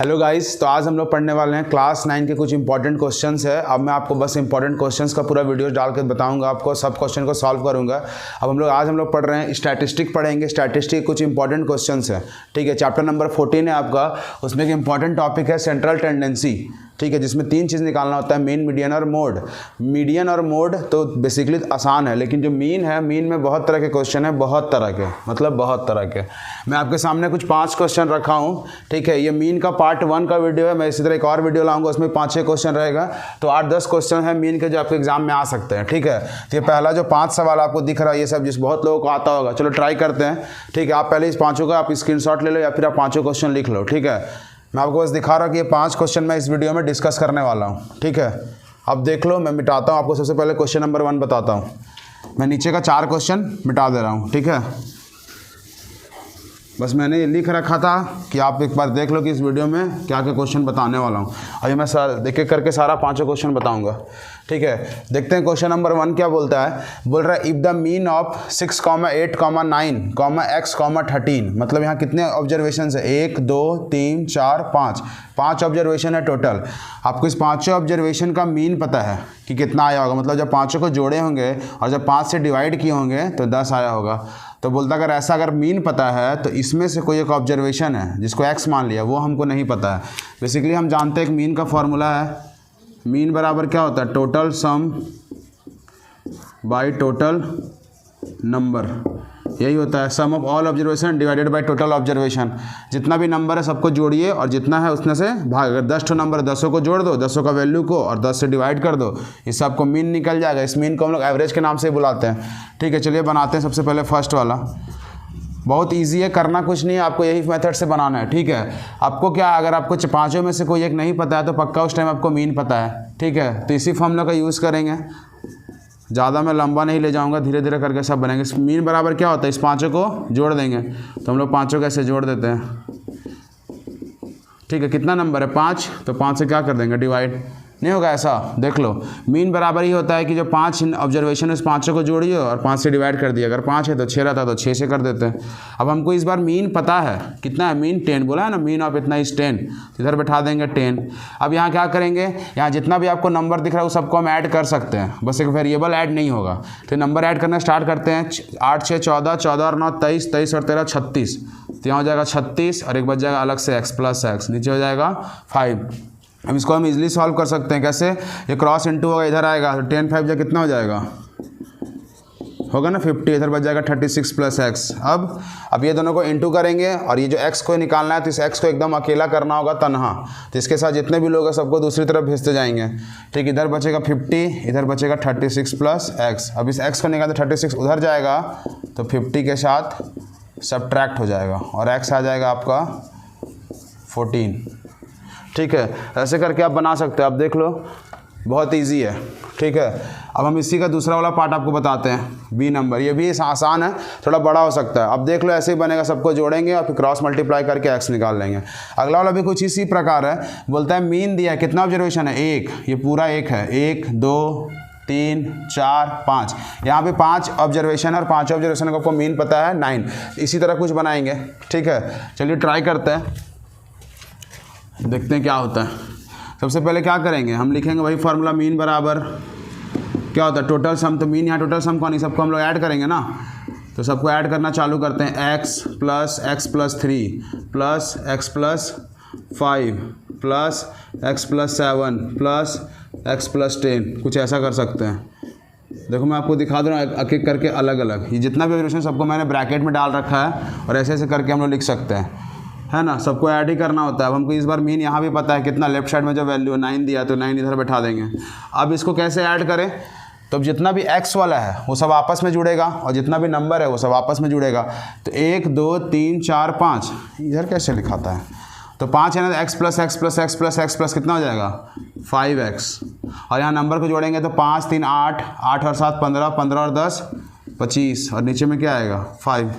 Hello guys, तो आज हम लोग पढ़ने वाले हैं क्लास 9 के कुछ इंपॉर्टेंट क्वेश्चंस है। अब मैं आपको बस इंपॉर्टेंट क्वेश्चंस का पूरा वीडियो डाल के बताऊंगा, आपको सब क्वेश्चन को सॉल्व करूंगा। अब आज हम लोग पढ़ रहे हैं स्टैटिस्टिक पढ़ेंगे। स्टैटिस्टिक कुछ इंपॉर्टेंट क्वेश्चंस है, ठीक है। चैप्टर नंबर 14 है आपका, उसमें एक इंपॉर्टेंट टॉपिक है सेंट्रल टेंडेंसी, ठीक है, जिसमें 3 चीज़ निकालना होता है, मीन, मीडियन और मोड। मीडियन और मोड तो बेसिकली आसान है, लेकिन जो मीन है, मीन में बहुत तरह के क्वेश्चन है, बहुत तरह के, मतलब बहुत तरह के। मैं आपके सामने कुछ 5 क्वेश्चन रखा हूँ, ठीक है। ये मीन का पार्ट 1 का वीडियो है, मैं इसी तरह एक और वीडियो लाऊंगा, उसमें 5-6 क्वेश्चन रहेगा, तो 8-10 क्वेश्चन है मीन के जो आपके एग्जाम में आ सकते हैं, ठीक है। तो ये पहला जो 5 सवाल आपको दिख रहा है, ये सब जिस बहुत लोगों को आता होगा, चलो ट्राई करते हैं, ठीक है। आप पहले इस 5 का आप स्क्रीनशॉट ले लो या फिर आप 5 क्वेश्चन लिख लो, ठीक है। मैं आपको बस दिखा रहा हूँ कि ये 5 क्वेश्चन मैं इस वीडियो में डिस्कस करने वाला हूँ, ठीक है। अब देख लो, मैं मिटाता हूँ आपको। सबसे पहले क्वेश्चन नंबर 1 बताता हूँ। मैं नीचे का 4 क्वेश्चन मिटा दे रहा हूँ, ठीक है। बस मैंने ये लिख रखा था कि आप एक बार देख लो कि इस वीडियो में क्या क्या क्वेश्चन बताने वाला हूँ। अभी मैं एक एक करके सारा 5 क्वेश्चन बताऊँगा, ठीक है। देखते हैं क्वेश्चन नंबर 1 क्या बोलता है। बोल रहा है if the mean of 6, 8, 9, x, 13, मतलब यहाँ कितने ऑब्जर्वेशन है, 1, 2, 3, 4, 5 ऑब्जर्वेशन है टोटल। आपको इस 5 ऑब्जर्वेशन का मीन पता है कि कितना आया होगा, मतलब जब 5 को जोड़े होंगे और जब 5 से डिवाइड किए होंगे तो 10 आया होगा। तो बोलता अगर मीन पता है तो इसमें से कोई एक ऑब्जर्वेशन है जिसको x मान लिया, वो हमको नहीं पता है। बेसिकली हम जानते हैं कि मीन का फॉर्मूला है, मीन बराबर क्या होता है, total sum by total number, यही होता है। Sum of all observation divided by total observation. जितना भी नंबर है सबको जोड़िए और जितना है उसमें से भाग। अगर 10 नंबर है, 10 को जोड़ दो, 10 का वैल्यू को, और 10 से डिवाइड कर दो, इस सबको मीन निकल जाएगा। इस मीन को हम लोग एवरेज के नाम से ही बुलाते हैं, ठीक है। चलिए बनाते हैं। सबसे पहले फर्स्ट वाला बहुत ईजी है, करना कुछ नहीं है, आपको यही मेथड से बनाना है, ठीक है। आपको क्या, अगर आपको 5 में से कोई एक नहीं पता है तो पक्का उस टाइम आपको मीन पता है, ठीक है। तो इसी फॉर्मूला का यूज़ करेंगे। ज़्यादा मैं लंबा नहीं ले जाऊंगा, धीरे धीरे करके सब बनेंगे। मीन बराबर क्या होता है, इस 5 को जोड़ देंगे, तो हम लोग 5 को ऐसे जोड़ देते हैं, ठीक है। कितना नंबर है, 5, तो 5 से क्या कर देंगे, डिवाइड। नहीं होगा ऐसा, देख लो। मीन बराबर ही होता है कि जो 5 ऑब्जर्वेशन है उस 5 को जोड़िए और 5 से डिवाइड कर दिए। अगर 5 है तो 6 रहता तो 6 से कर देते हैं। अब हमको इस बार मीन पता है, कितना है मीन, 10 बोला है ना, मीन ऑफ इतना इस 10, इधर बैठा देंगे 10। अब यहाँ क्या करेंगे, यहाँ जितना भी आपको नंबर दिख रहा है वो सबको हम ऐड कर सकते हैं, बस एक वेरिएबल ऐड नहीं होगा। तो नंबर ऐड करना स्टार्ट करते हैं। 8, 6, 14, 14 और 9, 23, 23 और 13, 36। तो यहाँ हो जाएगा 36 और एक बच जाएगा अलग से x प्लस x, नीचे हो जाएगा 5। अब इसको हम इजीली सॉल्व कर सकते हैं। कैसे, ये क्रॉस इंटू होगा, इधर आएगा तो 10, 5 जा कितना हो जाएगा, होगा ना 50, इधर बच जाएगा 36 प्लस x। अब ये दोनों को इंटू करेंगे और ये जो x को निकालना है तो इस x को एकदम अकेला करना होगा, तनहा। तो इसके साथ जितने भी लोग हैं सबको दूसरी तरफ भेजते जाएंगे, ठीक। इधर बचेगा 50, इधर बचेगा 36 प्लस x। अब इस x को निकालते 36 उधर जाएगा तो 50 के साथ सब्ट्रैक्ट हो जाएगा और x आ जाएगा आपका 14, ठीक है। ऐसे करके आप बना सकते हो। आप देख लो, बहुत इजी है, ठीक है। अब हम इसी का दूसरा वाला पार्ट आपको बताते हैं, बी नंबर। ये भी आसान है, थोड़ा बड़ा हो सकता है। अब देख लो, ऐसे ही बनेगा, सबको जोड़ेंगे और फिर क्रॉस मल्टीप्लाई करके x निकाल लेंगे। अगला वाला भी कुछ इसी प्रकार है। बोलता है मीन दिया है, कितना ऑब्जर्वेशन है, 1, ये पूरा 1 है, 1, 2, 3, 4, 5। यहाँ पे 5 ऑब्जर्वेशन और 5 ऑब्जर्वेशन का आपको मीन पता है 9। इसी तरह कुछ बनाएंगे, ठीक है। चलिए ट्राई करते हैं, देखते हैं क्या होता है। सबसे पहले क्या करेंगे, हम लिखेंगे वही फार्मूला, मीन बराबर क्या होता है, टोटल सम। तो मीन यहाँ टोटल सम कौन, सबको हम लोग ऐड करेंगे ना, तो सबको ऐड करना चालू करते हैं। x plus 3 plus x plus 5 plus x plus 7 plus x plus 10, कुछ ऐसा कर सकते हैं। देखो मैं आपको दिखा दे रहा हूँ एक एक करके अलग अलग। ये जितना भी ऑब्जर्वेशन सबको मैंने ब्रैकेट में डाल रखा है और ऐसे ऐसे करके हम लोग लिख सकते हैं, है ना। सबको ऐड ही करना होता है। अब हमको इस बार मीन यहाँ भी पता है कितना, लेफ्ट साइड में जो वैल्यू 9 दिया तो 9 इधर बैठा देंगे। अब इसको कैसे ऐड करें, तो जितना भी x वाला है वो सब आपस में जुड़ेगा और जितना भी नंबर है वो सब आपस में जुड़ेगा। तो 1, 2, 3, 4, 5, इधर कैसे लिखाता है, तो 5 है ना, तो x plus x plus x plus x plus कितना हो जाएगा, 5x। और यहाँ नंबर को जोड़ेंगे तो 5, 3, 8, 8 और 7, 15, 15 और 10, 25, और नीचे में क्या आएगा, 5।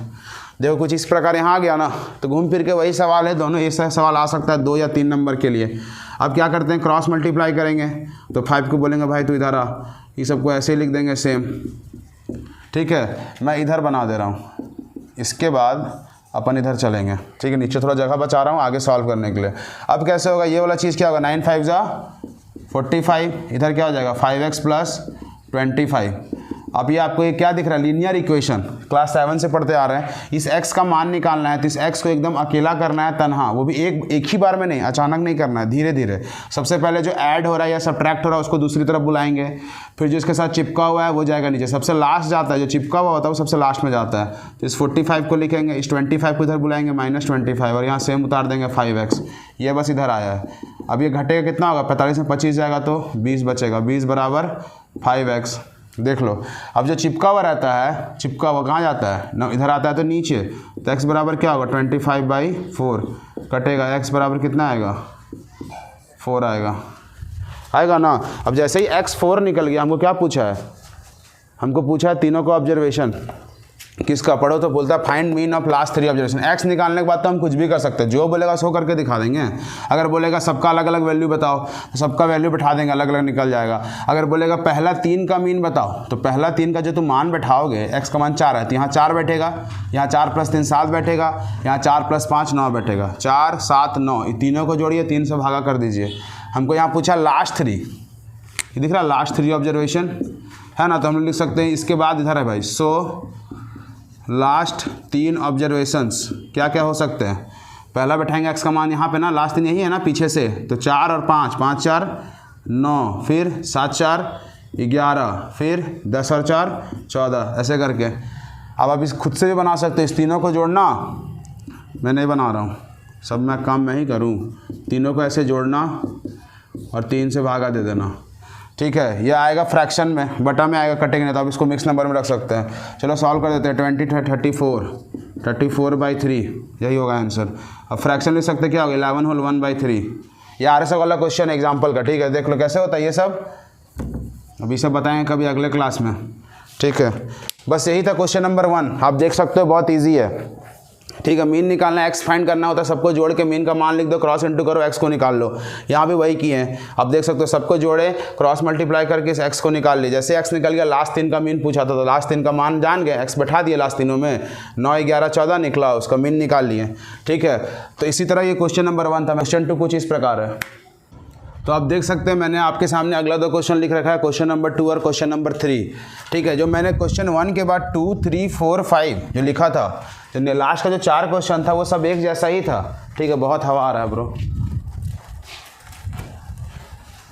देखो कुछ इस प्रकार यहाँ आ गया ना, तो घूम फिर के वही सवाल है, दोनों ऐसा सवाल आ सकता है 2 या 3 नंबर के लिए। अब क्या करते हैं, क्रॉस मल्टीप्लाई करेंगे, तो 5 को बोलेंगे भाई तू इधर आ, ये सबको ऐसे ही लिख देंगे सेम, ठीक है। मैं इधर बना दे रहा हूँ। इसके बाद अपन इधर चलेंगे, ठीक है। नीचे थोड़ा जगह बचा रहा हूँ आगे सॉल्व करने के लिए। अब कैसे होगा, ये वाला चीज़ क्या होगा, 9 5 जा 45, इधर क्या हो जाएगा 5x प्लस 25। अब ये आपको ये क्या दिख रहा है, लीनियर इक्वेशन, क्लास 7 से पढ़ते आ रहे हैं। इस x का मान निकालना है तो इस x को एकदम अकेला करना है, तन्हा, वो भी एक ही बार में नहीं, अचानक नहीं करना है, धीरे धीरे। सबसे पहले जो ऐड हो रहा है या सब्ट्रैक्ट हो रहा है उसको दूसरी तरफ बुलाएंगे, फिर जो इसके साथ चिपका हुआ है वो जाएगा नीचे, सबसे लास्ट जाता है, जो चिपका हुआ होता है वो सबसे लास्ट में जाता है। तो इस 45 को लिखेंगे, इस 25 को इधर बुलाएंगे -25 और यहाँ सेम उतार देंगे 5x, ये बस इधर आया है। अब ये घटेगा कितना होगा, 45 में 25 जाएगा तो 20 बचेगा, 20 बराबर 5x। देख लो, अब जो चिपका हुआ रहता है, चिपका हुआ कहाँ जाता है ना, इधर आता है तो नीचे, तो x बराबर क्या होगा 25/4 कटेगा, x बराबर कितना आएगा 4 आएगा ना। अब जैसे ही x 4 निकल गया, हमको क्या पूछा है, हमको पूछा है तीनों को ऑब्जर्वेशन किसका, पढ़ो तो बोलता है find mean of last 3 observation. x निकालने के बाद तो हम कुछ भी कर सकते हैं, जो बोलेगा सो करके दिखा देंगे। अगर बोलेगा सबका अलग अलग वैल्यू बताओ तो सबका वैल्यू बैठा देंगे, अलग अलग निकल जाएगा। अगर बोलेगा पहला 3 का मीन बताओ तो पहला 3 का जो तुम मान बैठाओगे, x का मान 4 है तो यहाँ 4 बैठेगा, यहाँ 4 + 3 7 बैठेगा, यहाँ 4 + 5 9 बैठेगा, 4 7 9, ये तीनों को जोड़िए, 3 से भागा कर दीजिए। हमको यहाँ पूछा लास्ट 3, ये दिख रहा है लास्ट 3 ऑब्जर्वेशन है ना, तो हम लोग लिख सकते हैं इसके बाद इधर है भाई, सो लास्ट 3 ऑब्जर्वेशंस क्या क्या हो सकते हैं। पहला बैठाएंगे x का मान यहाँ पे ना, लास्ट 3 यही है ना पीछे से, तो 4 और 5, 5 4 9, फिर 7 4 11, फिर 10 और 4 14, ऐसे करके। अब आप इस खुद से भी बना सकते हैं, इस तीनों को जोड़ना, मैं नहीं बना रहा हूँ, सब मैं काम मैं ही करूँ। तीनों को ऐसे जोड़ना और 3 से भागा दे देना, ठीक है। ये आएगा फ्रैक्शन में, बटा में आएगा, कटेंगे नहीं तो आप इसको मिक्स नंबर में रख सकते हैं। चलो सॉल्व कर देते हैं, 34/3 यही होगा आंसर। अब फ्रैक्शन लिख सकते क्या होगा, 11 होल 1/3। ये RSO वाला क्वेश्चन एग्जाम्पल का, ठीक है। देख लो कैसे होता है ये सब, अभी सब बताएंगे कभी अगले क्लास में, ठीक है। बस यही था क्वेश्चन नंबर 1, आप देख सकते हो बहुत ईजी है, ठीक है। मीन निकालना है, x फाइंड करना होता है, सबको जोड़ के मीन का मान लिख दो, क्रॉस इंटू करो, x को निकाल लो। यहाँ भी वही किए हैं, आप देख सकते हो, सबको जोड़े, क्रॉस मल्टीप्लाई करके इस x को निकाल ली। जैसे x निकल गया, लास्ट 3 का मीन पूछा था तो लास्ट 3 का मान जान गए, x बैठा दिए लास्ट तीनों में, 9 11 14 निकला, उसका मीन निकाल लिए, ठीक है। तो इसी तरह ये क्वेश्चन नंबर 1 था। क्वेश्चन 2 कुछ इस प्रकार है, तो आप देख सकते हैं मैंने आपके सामने अगला 2 क्वेश्चन लिख रखा है, क्वेश्चन नंबर 2 और क्वेश्चन नंबर 3, ठीक है। जो मैंने क्वेश्चन 1 के बाद 2 3 4 5 जो लिखा था, जो लास्ट का जो 4 क्वेश्चन था वो सब एक जैसा ही था, ठीक है। बहुत हवा आ रहा है ब्रो,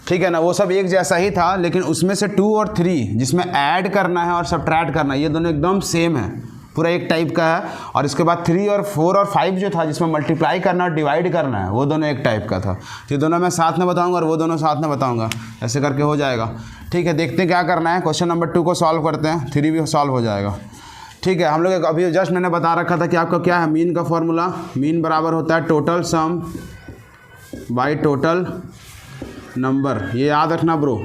ठीक है ना, वो सब एक जैसा ही था, लेकिन उसमें से 2 और 3 जिसमें ऐड करना है और सब्ट्रैक्ट करना है, ये दोनों एकदम सेम है, पूरा एक टाइप का है। और इसके बाद 3 और 4 और 5 जो था जिसमें मल्टीप्लाई करना और डिवाइड करना है, वो दोनों एक टाइप का था। ये दोनों मैं साथ में बताऊंगा और वो दोनों साथ में बताऊंगा, ऐसे करके हो जाएगा, ठीक है। देखते हैं क्या करना है, क्वेश्चन नंबर 2 को सॉल्व करते हैं, 3 भी सॉल्व हो जाएगा, ठीक है। हम लोग अभी जस्ट मैंने बता रखा था कि आपका क्या है, मीन का फॉर्मूला, मीन बराबर होता है total sum by total number, ये याद रखना ब्रो,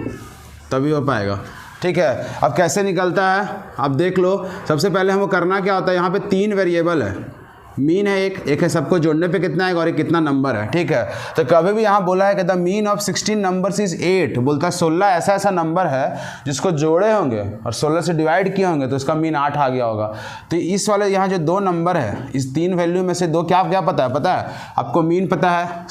तभी हो पाएगा, ठीक है। अब कैसे निकलता है आप देख लो। सबसे पहले हमको करना क्या होता है, यहाँ पे 3 वेरिएबल है, मीन है एक है सबको जोड़ने पे कितना आएगा और एक कितना नंबर है, ठीक है। तो कभी भी यहाँ बोला है कि the mean of 16 numbers is 8, बोलता है 16 ऐसा ऐसा नंबर है जिसको जोड़े होंगे और 16 से डिवाइड किए होंगे तो उसका मीन 8 आ गया होगा। तो इस वाले यहाँ जो 2 नंबर है, इस 3 वैल्यू में से 2 क्या क्या पता है आपको, मीन पता है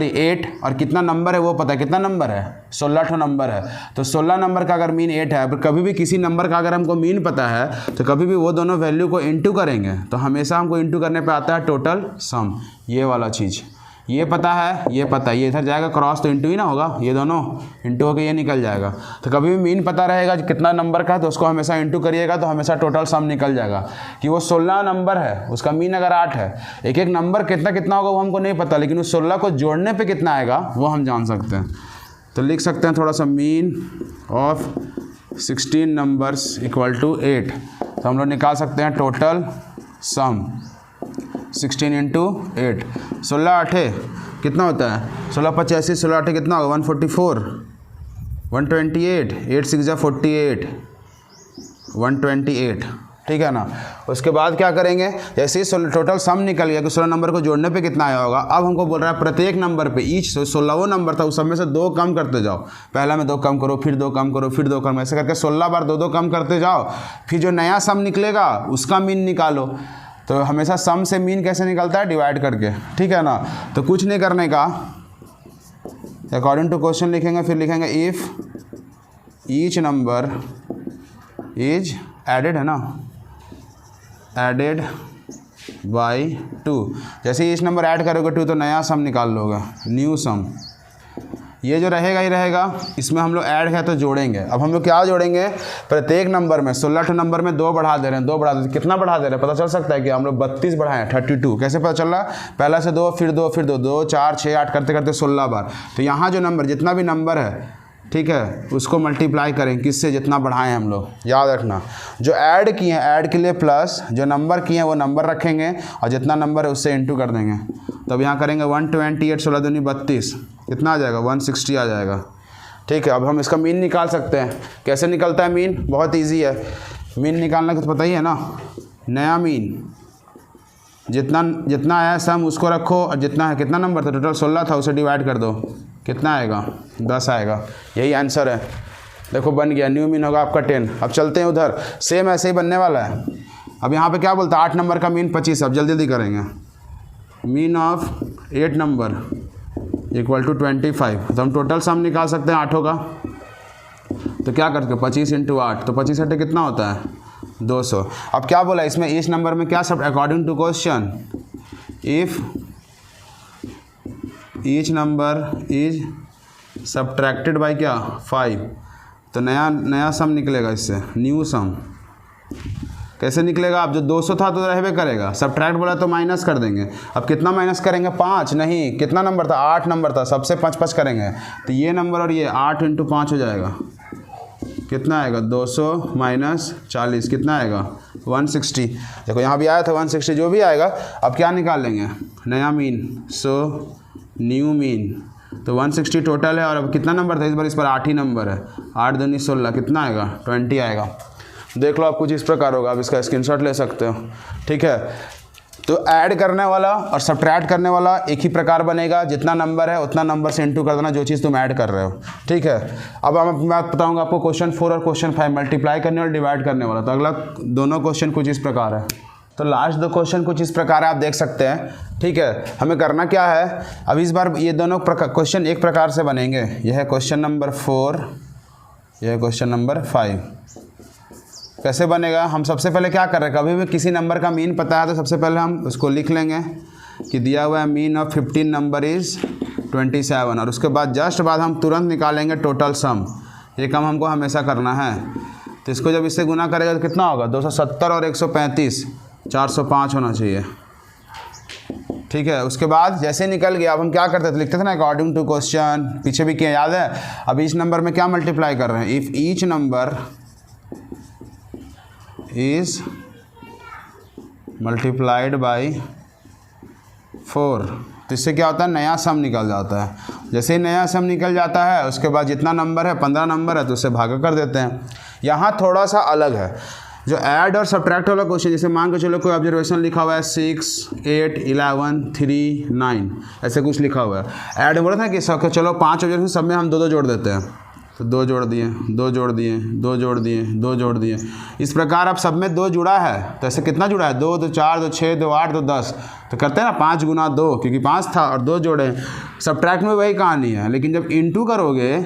8 और कितना नंबर है वो पता है, कितना नंबर है 16 नंबर है। तो 16 नंबर का अगर मीन 8 है, कभी भी किसी नंबर का अगर हमको मीन पता है तो कभी भी वो दोनों वैल्यू को इंटू करेंगे तो हमेशा हमको इंटू करने पे आता है टोटल सम, ये वाला चीज़, ये पता है, ये पता है, ये इधर जाएगा क्रॉस तो इंटू ही ना होगा, ये दोनों इंटू होकर ये निकल जाएगा। तो कभी भी मीन पता रहेगा कितना नंबर का है तो उसको हमेशा इंटू करिएगा तो हमेशा टोटल सम निकल जाएगा। कि वो 16 नंबर है, उसका मीन अगर 8 है, एक एक नंबर कितना कितना होगा वो हमको नहीं पता, लेकिन उस 16 को जोड़ने पर कितना आएगा वो हम जान सकते हैं। तो लिख सकते हैं थोड़ा सा, mean of 16 numbers equal to 8, तो हम लोग निकाल सकते हैं टोटल सम 16 इंटू 8, 16 8 कितना होता है, 16 85, 16 8 कितना होगा 144, 128, 8 6 48, 128, ठीक है ना। उसके बाद क्या करेंगे, जैसे ही टोटल सम निकल गया कि 16 नंबर को जोड़ने पे कितना आया होगा, अब हमको बोल रहा है प्रत्येक नंबर पे ईच 16वां नंबर था उस सब में से 2 कम करते जाओ, पहला में 2 कम करो, फिर 2 कम करो, फिर 2 कम, ऐसे करके 16 बार 2 2 कम करते जाओ, फिर जो नया सम निकलेगा उसका मीन निकालो। तो हमेशा सम से मीन कैसे निकलता है, डिवाइड करके, ठीक है ना। तो कुछ नहीं करने का, अकॉर्डिंग टू क्वेश्चन लिखेंगे, फिर लिखेंगे if each number is added, है ना, एडेड बाई 2। जैसे ही ईच नंबर ऐड करोगे 2 तो नया सम निकाल लोगे, न्यू सम। ये जो रहेगा ही रहेगा, इसमें हम लोग ऐड है तो जोड़ेंगे। अब हम लोग क्या जोड़ेंगे, प्रत्येक नंबर में 16 नंबर में 2 बढ़ा दे रहे हैं, 2 बढ़ा दे रहे हैं। कितना बढ़ा दे रहे हैं पता चल सकता है कि हम लोग 32 बढ़ाए हैं, 32। कैसे पता चल रहा है, पहला से 2 फिर 2 फिर 2, 2 4 6 8 करते करते 16 बार। तो यहाँ जो नंबर, जितना भी नंबर है, ठीक है, उसको मल्टीप्लाई करें किससे, जितना बढ़ाएं हम लोग, याद रखना। जो ऐड किए हैं, ऐड के लिए प्लस, जो नंबर किए हैं वो नंबर रखेंगे, और जितना नंबर है उससे इंटू कर देंगे। तब यहाँ करेंगे 128, 16 दूनी 32, कितना आ जाएगा, 160 आ जाएगा, ठीक है। अब हम इसका मीन निकाल सकते हैं। कैसे निकलता है मीन, बहुत ईजी है। मीन निकालना का तो पता ही है ना, नया मीन, जितना आया सम उसको रखो, और जितना है, कितना नंबर था टोटल 16 था, उसे डिवाइड कर दो, कितना आएगा, 10 आएगा। यही आंसर है। देखो बन गया, न्यू मीन होगा आपका 10। अब चलते हैं उधर, सेम ऐसे ही बनने वाला है। अब यहाँ पे क्या बोलता है, 8 नंबर का मीन 25। अब जल्दी जल्दी करेंगे। Mean of 8 number equal to 25। तो हम टोटल सम निकाल सकते हैं 8 का। तो क्या करते, 25 × 8, तो 25 8 कितना होता है, 200। अब क्या बोला इसमें, इस नंबर में क्या सब, according to question, if each number is subtracted by क्या, 5, तो नया सम निकलेगा इससे, न्यू सम। कैसे निकलेगा, अब जो 200 था तो रहबे करेगा, सब्ट्रैक्ट बोला तो माइनस कर देंगे। अब कितना माइनस करेंगे, 5 नहीं, कितना नंबर था, 8 नंबर था, सबसे 5 करेंगे। तो ये नंबर और ये 8 × 5 हो जाएगा, कितना आएगा, 200 माइनस 40, कितना आएगा, 160। देखो यहाँ भी आया था 160, जो भी आएगा। अब क्या निकाल लेंगे, नया मीन, सो न्यू मीन। तो 160 टोटल है, और अब कितना नंबर था, इस बार 8 ही नंबर है, 8 दूनी 16, कितना आएगा, 20 आएगा। देख लो आप, कुछ इस प्रकार होगा, आप इसका स्क्रीनशॉट ले सकते हो, ठीक है। तो ऐड करने वाला और सब्ट्रैक्ट करने वाला एक ही प्रकार बनेगा, जितना नंबर है उतना नंबर से इंटू कर देना जो चीज़ तुम ऐड कर रहे हो, ठीक है। अब मैं बताऊंगा आपको क्वेश्चन 4 और क्वेश्चन 5, मल्टीप्लाई करने और डिवाइड करने वाला। तो अगला दोनों क्वेश्चन कुछ इस प्रकार है। तो लास्ट 2 क्वेश्चन कुछ इस प्रकार है, आप देख सकते हैं, ठीक है। हमें करना क्या है, अब इस बार ये दोनों क्वेश्चन एक प्रकार से बनेंगे। यह है क्वेश्चन नंबर 4, यह है क्वेश्चन नंबर 5। कैसे बनेगा, हम सबसे पहले क्या कर रहे हैं, कभी भी किसी नंबर का मीन पता है तो सबसे पहले हम उसको लिख लेंगे कि दिया हुआ है मीन ऑफ 15 नंबर इज़ 27, और उसके बाद जस्ट बाद हम तुरंत निकालेंगे टोटल सम। ये काम हमको हमेशा करना है। तो इसको जब इससे गुना करेगा तो कितना होगा, 270 और 135, 405 होना चाहिए, ठीक है। उसके बाद जैसे निकल गया, अब हम क्या करते थे, लिखते थे ना अकॉर्डिंग टू क्वेश्चन, पीछे भी किया, याद है। अब इस नंबर में क्या मल्टीप्लाई कर रहे हैं, if each number is multiplied by 4, तो इससे क्या होता है, नया सम निकल जाता है। जैसे ही नया सम निकल जाता है, उसके बाद जितना नंबर है, 15 नंबर है, तो उससे भागा कर देते हैं। यहाँ थोड़ा सा अलग है, जो ऐड और सब्ट्रैक्ट वाला क्वेश्चन, जैसे मान के चलो कोई ऑब्जर्वेशन लिखा हुआ है 6 8 11 3 9, ऐसे कुछ लिखा हुआ है। ऐड बोला था कि चलो 5 ऑब्जर्वेशन सब में हम 2 जोड़ देते हैं, तो 2 जोड़ दिए, 2 जोड़ दिए, 2 जोड़ दिए, 2 जोड़ दिए। इस प्रकार अब सब में 2 जुड़ा है, तो ऐसे कितना जुड़ा है, 2 2 4 2 6 2 8 2 10, तो करते हैं ना 5 × 2, क्योंकि 5 था और 2 जोड़े। सब्ट्रैक्ट में वही कहानी है, लेकिन जब इंटू करोगे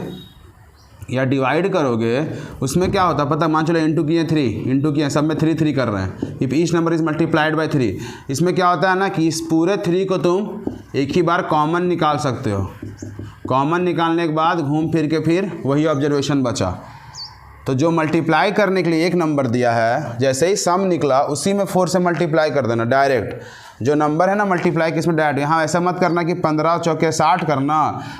या डिवाइड करोगे, उसमें क्या होता है पता, मान चलो इंटू किए 3, इंटू किए, सब में 3 3 कर रहे हैं, if each number is multiplied by 3। इसमें क्या होता है ना कि इस पूरे 3 को तुम एक ही बार कॉमन निकाल सकते हो। कॉमन निकालने के बाद घूम फिर के फिर वही ऑब्जर्वेशन बचा। तो जो मल्टीप्लाई करने के लिए एक नंबर दिया है, जैसे ही सम निकला उसी में 4 से मल्टीप्लाई कर देना डायरेक्ट। जो नंबर है ना मल्टीप्लाई किसमें डायरेक्ट, यहाँ ऐसा मत करना कि 15 चौके 60 करना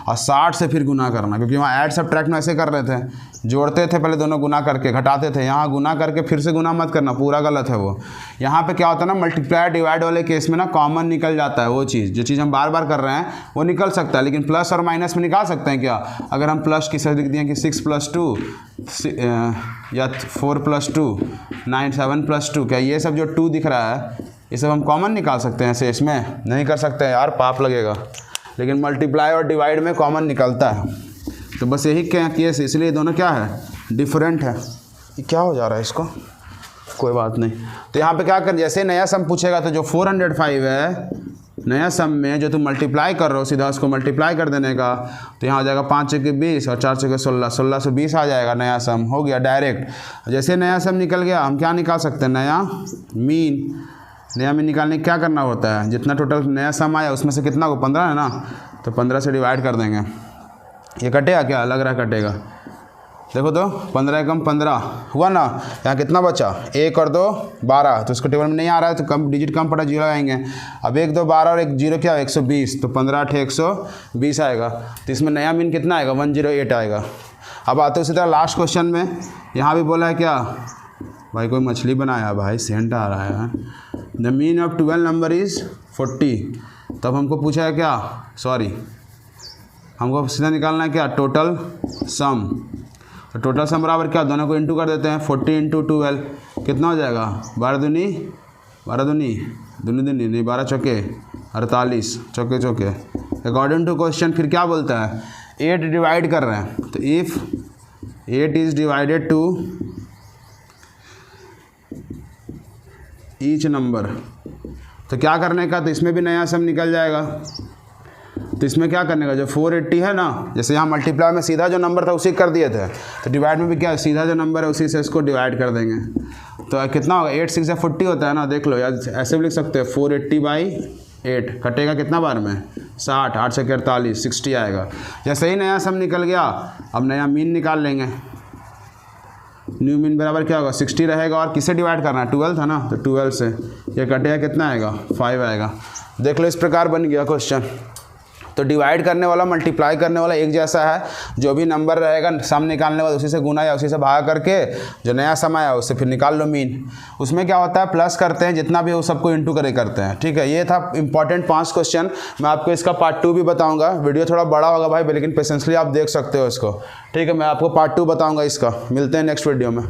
और 60 से फिर गुना करना, क्योंकि वहाँ ऐड सब्ट्रैक्ट में ऐसे कर रहे थे, जोड़ते थे पहले दोनों गुना करके घटाते थे। यहाँ गुना करके फिर से गुना मत करना, पूरा गलत है वो। यहाँ पे क्या होता है ना, मल्टीप्लाई डिवाइड वाले केस में ना कॉमन निकल जाता है। वो चीज़ जो चीज़ हम बार बार कर रहे हैं वो निकल सकता है, लेकिन प्लस और माइनस में निकाल सकते हैं क्या। अगर हम प्लस किसे लिख दिए कि 6 + 2 या 4 + 2 9 7 + 2, क्या ये सब जो 2 दिख रहा है ये सब हम कॉमन निकाल सकते हैं शेष में? नहीं कर सकते हैं यार, पाप लगेगा। लेकिन मल्टीप्लाई और डिवाइड में कॉमन निकलता है। तो बस यही केस, इसलिए दोनों क्या है, डिफरेंट है। ये क्या हो जा रहा है इसको, कोई बात नहीं। तो यहाँ पे क्या कर, जैसे नया सम पूछेगा तो जो 405 है नया सम में जो तुम मल्टीप्लाई कर रहे हो सीधा उसको मल्टीप्लाई कर देने का, तो यहाँ आ जाएगा 5 चौके 20 और 4 चौके 16, 1620 आ जाएगा नया सम, हो गया डायरेक्ट। जैसे नया सम निकल गया हम क्या निकाल सकते हैं, नया मीन। नया मीन निकालने क्या करना होता है, जितना टोटल नया सम आया उसमें से कितना को 15 है ना, तो 15 से डिवाइड कर देंगे। ये कटेगा क्या, लग रहा है कटेगा, देखो तो 15 कम 15 हुआ ना, यहाँ कितना बचा 1 और 2 12, तो इसको टेबल में नहीं आ रहा है तो कम डिजिट कम पड़ा, 0 आएंगे। अब 1 2 12 और 1 0 क्या 120, तो 15 8 120 आएगा। तो इसमें नया मीन कितना आएगा 108 आएगा। अब आते उसी तरह लास्ट क्वेश्चन में, यहाँ भी बोला है क्या भाई, कोई मछली बनाया भाई, सेंट आ रहा है। The mean of 12 number is 40। तब हमको पूछा है क्या, सॉरी हमको सीधा निकालना है क्या, टोटल सम। तो टोटल सम बराबर क्या, दोनों को इंटू कर देते हैं, 40 इंटू 12 कितना हो जाएगा, 12 दूनी नहीं 12 चौके 48 चौके चौके। अकॉर्डिंग टू क्वेश्चन फिर क्या बोलता है, 8 डिवाइड कर रहे हैं, तो if 8 is divided to each number, तो क्या करने का, तो इसमें भी नया सम निकल जाएगा। तो इसमें क्या करने का, जो 480 है ना, जैसे यहाँ मल्टीप्लाई में सीधा जो नंबर था उसी कर दिए थे, तो डिवाइड में भी क्या सीधा जो नंबर है उसी से इसको डिवाइड कर देंगे। तो कितना होगा, 8 6 40 होता है ना, देख लो यार ऐसे भी लिख सकते हैं, 480/8 कटेगा कितना बार में 60, 8 से 48 60 आएगा। जैसे ही नया सम निकल गया अब नया मीन निकाल लेंगे। न्यू मीन बराबर क्या होगा 60 रहेगा, और किससे डिवाइड करना है 12 था ना, तो 12 से ये कटेगा कितना आएगा 5 आएगा। देख लो इस प्रकार बन गया क्वेश्चन। तो डिवाइड करने वाला मल्टीप्लाई करने वाला एक जैसा है, जो भी नंबर रहेगा सम निकालने वाला उसी से गुना या उसी से भाग करके जो नया सम आया उससे फिर निकाल लो मीन। उसमें क्या होता है प्लस करते हैं, जितना भी हो सबको इंटू करते हैं। ठीक है, ये था इंपॉर्टेंट 5 क्वेश्चन। मैं आपको इसका पार्ट 2 भी बताऊंगा, वीडियो थोड़ा बड़ा होगा भाई लेकिन पेशेंसली आप देख सकते हो इसको। ठीक है, मैं आपको पार्ट 2 बताऊँगा इसका। मिलते हैं नेक्स्ट वीडियो में।